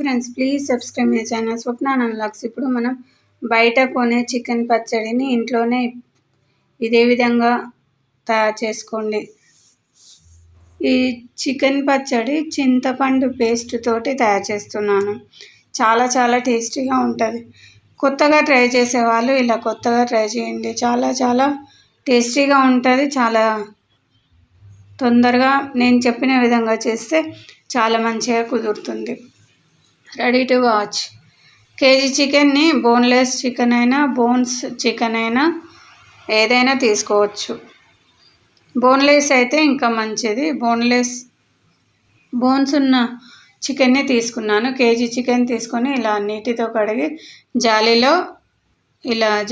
Friends, please subscribe my channel Swapna unlocks. ఇప్పుడు మనం బయట కొనే చికెన్ పచ్చడిని ఇంట్లోనే ఇదే విధంగా తయారు చేసుకోండి. ఈ చికెన్ పచ్చడి చింతపండు పేస్ట్ తోటి తయారు చేస్తున్నాను. చాలా టేస్టీగా ఉంటుంది. కొత్తగా ట్రై చేసేవాళ్ళు ఇలా కొత్తగా ట్రై చేయండి. చాలా టేస్టీగా ఉంటుంది. చాలా తొందరగా నేను చెప్పిన విధంగా చేస్తే చాలా మంచిగా కుదురుతుంది. Ready to watch. కేజీ చికెన్ని బోన్లెస్ చికెన్ అయినా బోన్స్ చికెన్ అయినా ఏదైనా తీసుకోవచ్చు. బోన్లెస్ అయితే ఇంకా మంచిది. బోన్స్ ఉన్న చికెన్ని తీసుకున్నాను. కేజీ చికెన్ తీసుకొని ఇలా నీటితో కడిగి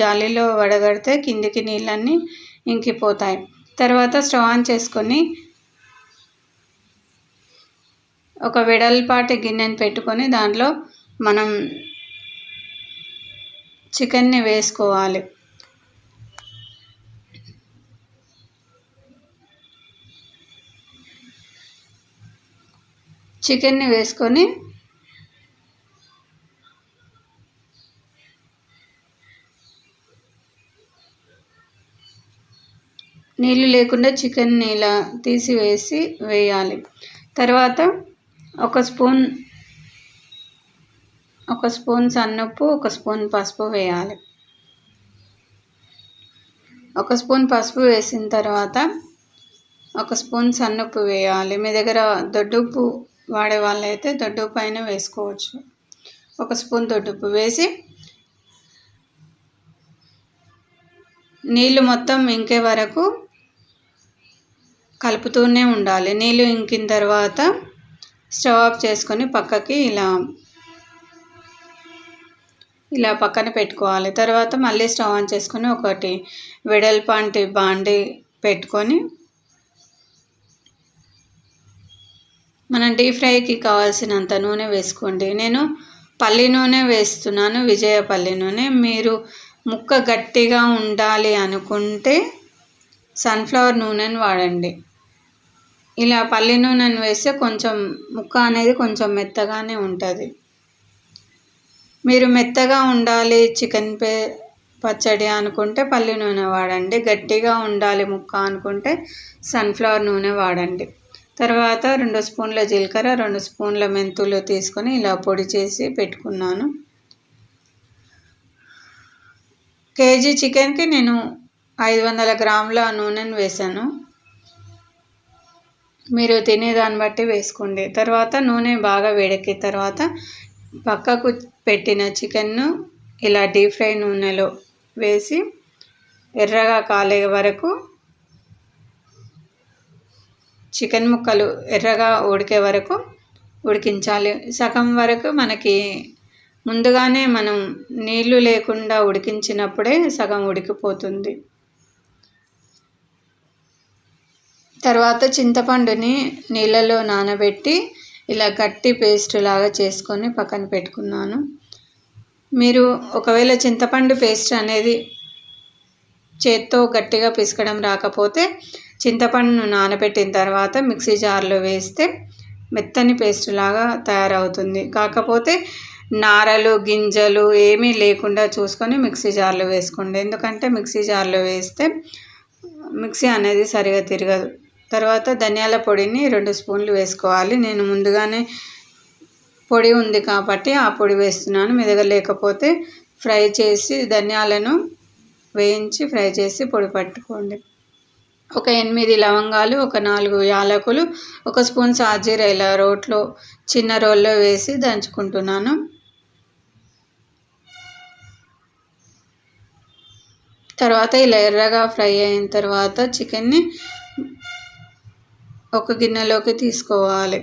జాలీలో వడగడితే కిందికి నీళ్ళన్నీ ఇంకిపోతాయి. తర్వాత స్టవ్ ఆన్ చేసుకొని ఒక వెడల్పాటి గిన్నెని పెట్టుకొని దాంట్లో మనం చికెన్ని వేసుకోవాలి. చికెన్ని వేసుకొని నీళ్ళు లేకుండా చికెన్ని ఇలా తీసివేసి వేయాలి. తర్వాత ఒక స్పూన్ సన్నుప్పు, ఒక స్పూన్ పసుపు వేయాలి. ఒక స్పూన్ పసుపు వేసిన తర్వాత ఒక స్పూన్ సన్నుప్పు వేయాలి. మీ దగ్గర దొడ్డుప్పు వాడే వాళ్ళైతే దొడ్డుప్పు అయినా వేసుకోవచ్చు. ఒక స్పూన్ దొడ్డుప్పు వేసి నీళ్ళు మొత్తం ఇంకే వరకు కలుపుతూనే ఉండాలి. నీళ్ళు ఇంకిన తర్వాత స్టవ్ ఆఫ్ చేసుకొని పక్కకి ఇలా పక్కన పెట్టుకోవాలి. తర్వాత మళ్ళీ స్టవ్ ఆన్ చేసుకొని ఒకటి వెడల్పాంటి బాండి పెట్టుకొని మనం డీప్ ఫ్రైకి కావాల్సినంత నూనె వేసుకోండి. నేను పల్లి నూనె వేస్తున్నాను, విజయ పల్లి నూనె. మీరు ముక్క గట్టిగా ఉండాలి అనుకుంటే సన్ఫ్లవర్ నూనెను వాడండి. ఇలా పల్లి నూనెను వేస్తే కొంచెం ముక్క అనేది కొంచెం మెత్తగానే ఉంటుంది. మీరు మెత్తగా ఉండాలి చికెన్ పచ్చడి అనుకుంటే పల్లి నూనె వాడండి. గట్టిగా ఉండాలి ముక్క అనుకుంటే సన్ఫ్లవర్ నూనె వాడండి. తర్వాత 2 స్పూన్ల జీలకర్ర, 2 స్పూన్ల మెంతులు తీసుకొని ఇలా పొడి చేసి పెట్టుకున్నాను. కేజీ చికెన్కి నేను 500 గ్రాముల నూనెను వేసాను. మీరు తినేదాన్ని బట్టి వేసుకోండి. తర్వాత నూనె బాగా వేడెక్కిన తర్వాత పక్కకు పెట్టిన చికెన్ను ఇలా డీప్ ఫ్రై నూనెలో వేసి ఎర్రగా కాలే వరకు చికెన్ ముక్కలు ఎర్రగా ఉడికే వరకు ఉడికించాలి. సగం వరకు మనకి ముందుగానే మనం నీళ్లు లేకుండా ఉడికించినప్పుడే సగం ఉడికిపోతుంది. తర్వాత చింతపండుని నీళ్ళలో నానబెట్టి ఇలా గట్టి పేస్ట్ లాగా చేసుకొని పక్కన పెట్టుకున్నాను. మీరు ఒకవేళ చింతపండు పేస్ట్ అనేది చేత్తో గట్టిగా పిసకడం రాకపోతే చింతపండును నానబెట్టిన తర్వాత మిక్సీ జార్లో వేస్తే మెత్తని పేస్ట్ లాగా తయారవుతుంది. కాకపోతే నారలు గింజలు ఏమీ లేకుండా చూసుకొని మిక్సీ జార్లో వేసుకోండి. ఎందుకంటే మిక్సీ జార్లో వేస్తే మిక్సీ అనేది సరిగా తిరగదు. తర్వాత ధనియాల పొడిని 2 స్పూన్లు వేసుకోవాలి. నేను ముందుగానే పొడి ఉంది కాబట్టి ఆ పొడి వేస్తున్నాను. మీ దగ్గర లేకపోతే ఫ్రై చేసి ధనియాలను వేయించి ఫ్రై చేసి పొడి పట్టుకోండి. ఒక 8 లవంగాలు, ఒక 4 యాలకులు, ఒక స్పూన్ సాజీరా ఇలా చిన్న రోల్లో వేసి దంచుకుంటున్నాను. తర్వాత ఇలా ఎర్రగా ఫ్రై అయిన తర్వాత చికెన్ని ఒక గిన్నెలోకి తీసుకోవాలి.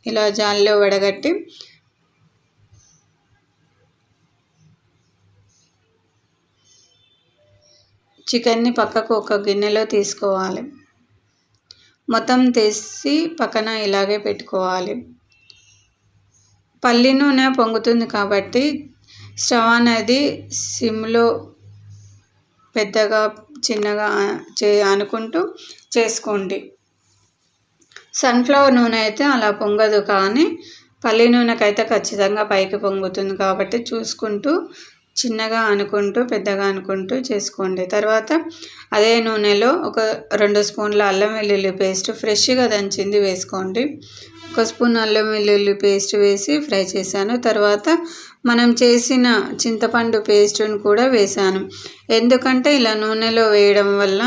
ఇలా జాలీలో వడగట్టి చికెన్ని పక్కకు ఒక గిన్నెలో తీసుకోవాలి. మొత్తం తీసి పక్కన ఇలాగే పెట్టుకోవాలి. పల్లి నూనె పొంగుతుంది కాబట్టి స్టవ్ అనేది సిమ్లో పెద్దగా చిన్నగా అనుకుంటూ చేసుకోండి. సన్ఫ్లవర్ నూనె అయితే అలా పొంగదు, కానీ పల్లి నూనెకైతే ఖచ్చితంగా పైకి పొంగుతుంది కాబట్టి చూసుకుంటూ చిన్నగా అనుకుంటూ పెద్దగా అనుకుంటూ చేసుకోండి. తర్వాత అదే నూనెలో ఒక 2 స్పూన్ల అల్లం వెల్లుల్లి పేస్ట్ ఫ్రెష్గా దంచింది వేసుకోండి. 1 స్పూన్ అల్లం వెల్లుల్లి పేస్ట్ వేసి ఫ్రై చేశాను. తర్వాత మనం చేసిన చింతపండు పేస్టును కూడా వేశాను. ఎందుకంటే ఇలా నూనెలో వేయడం వల్ల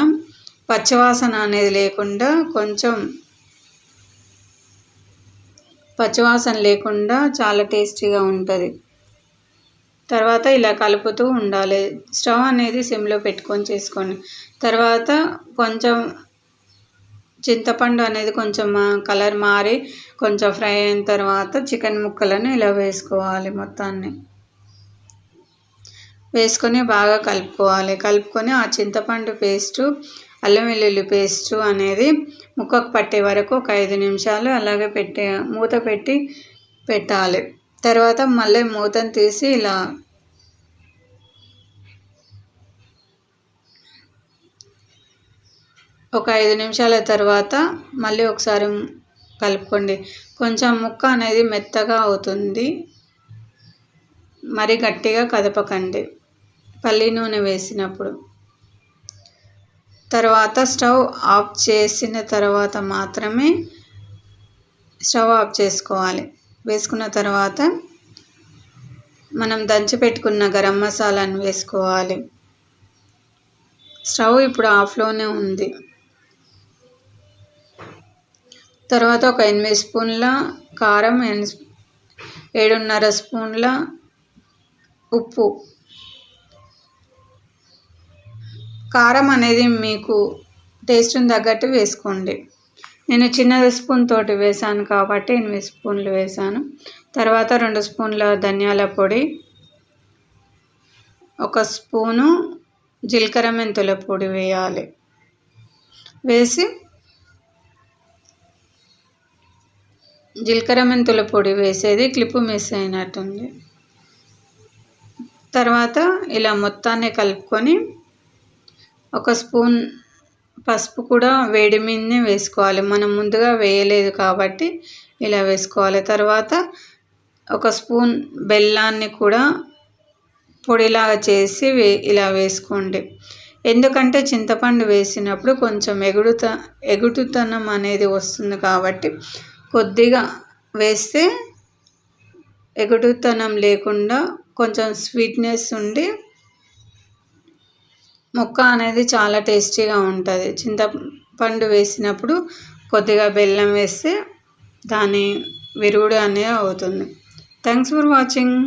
పచ్చివాసన అనేది లేకుండా పచ్చివాసన లేకుండా చాలా టేస్టీగా ఉంటుంది. తర్వాత ఇలా కలుపుతూ ఉండాలి. స్టవ్ అనేది సిమ్లో పెట్టుకొని చేసుకోండి. తర్వాత కొంచెం చింతపండు అనేది కొంచెం కలర్ మారి కొంచెం ఫ్రై అయిన తర్వాత చికెన్ ముక్కలను ఇలా వేసుకోవాలి. మొత్తాన్ని వేసుకొని బాగా కలుపుకొని ఆ చింతపండు పేస్టు అల్లం వెల్లుల్లి పేస్టు అనేది ముక్కకు పట్టే వరకు ఒక 5 నిమిషాలు అలాగే మూత పెట్టి పెట్టాలి. తర్వాత మళ్ళీ మూతను తీసి ఇలా ఒక 5 నిమిషాల తర్వాత మళ్ళీ ఒకసారి కలుపుకోండి. కొంచెం ముక్క అనేది మెత్తగా అవుతుంది, మరి గట్టిగా కదపకండి పల్లి నూనె వేసినప్పుడు. తర్వాత స్టవ్ ఆఫ్ చేసిన తర్వాత మాత్రమే స్టవ్ ఆఫ్ చేసుకోవాలి. వేసుకున్న తర్వాత మనం దంచి పెట్టుకున్న గరం మసాలాను వేసుకోవాలి. స్టవ్ ఇప్పుడు ఆఫ్లోనే ఉంది. తర్వాత ఒక 8 స్పూన్ల కారం, 7.5 స్పూన్ల ఉప్పు. కారం అనేది మీకు టేస్ట్ని తగ్గట్టు వేసుకోండి. నేను చిన్న స్పూన్ తోటి వేసాను కాబట్టి 8 స్పూన్లు వేసాను. తర్వాత 2 స్పూన్ల ధనియాల పొడి, 1 స్పూను జీలకర్ర మెంతుల పొడి వేయాలి. వేసి జీలకర్ర మెంతుల పొడి వేసేది క్లిప్పు మిస్ అయినట్టుంది. తర్వాత ఇలా మొత్తాన్ని కలుపుకొని 1 స్పూన్ పసుపు కూడా వేడి మీదనే వేసుకోవాలి. మనం ముందుగా వేయలేదు కాబట్టి ఇలా వేసుకోవాలి. తర్వాత 1 స్పూన్ బెల్లాన్ని కూడా పొడిలాగా చేసి ఇలా వేసుకోండి. ఎందుకంటే చింతపండు వేసినప్పుడు కొంచెం ఎగుటుతనం అనేది వస్తుంది కాబట్టి కొద్దిగా వేస్తే ఎగుటుతనం లేకుండా కొంచెం స్వీట్నెస్ ఉండి ముక్క అనేది చాలా టేస్టీగా ఉంటుంది. చింతపండు వేసినప్పుడు కొద్దిగా బెల్లం వేస్తే దాని విరుగుడు అనేది అవుతుంది. Thanks for watching.